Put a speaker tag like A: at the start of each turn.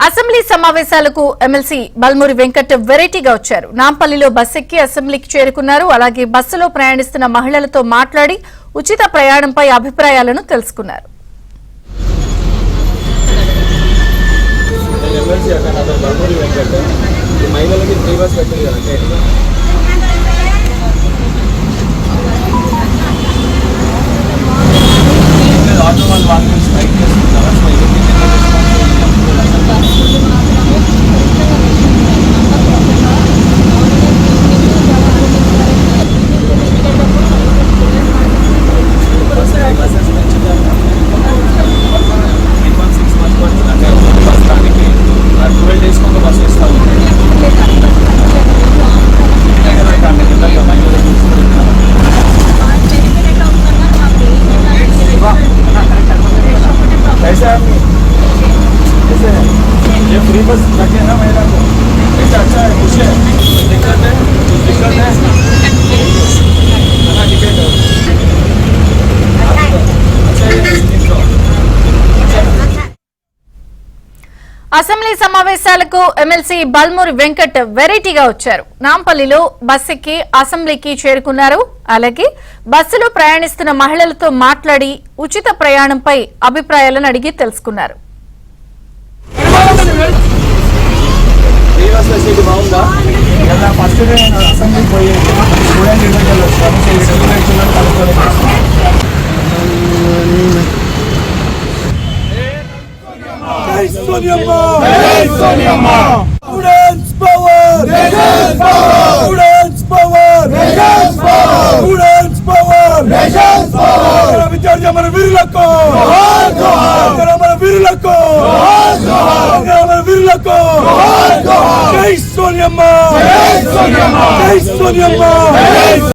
A: Assembly సమావేశాలకు MLC Balmuri Venkat వెరైటీగా వచ్చారు. నాంపల్లిలో బస్ ఎక్కి అసెంబ్లీకి చేరుకున్నారు. అలాగే బస్సులో ప్రయాణిస్తున్న మహిళలతో మాట్లాడి ఉచిత ప్రయాణంపై అభిప్రాయాలను తెలుసుకున్నారు.
B: ये फ्री बस लगे ना महिला को ऐसा अच्छा है खुश है दिक्कत है
A: అసెంబ్లీ సమావేశాలకు ఎమ్మెల్సీ బల్మూరి వెంకట్ వెరైటీగా వచ్చారు. నాంపల్లిలో బస్ ఎక్కి అసెంబ్లీకి చేరుకున్నారు. అలాగే బస్సులో ప్రయాణిస్తున్న మహిళలతో మాట్లాడి ఉచిత ప్రయాణంపై అభిప్రాయాలను అడిగి తెలుసుకున్నారు.
B: Sonia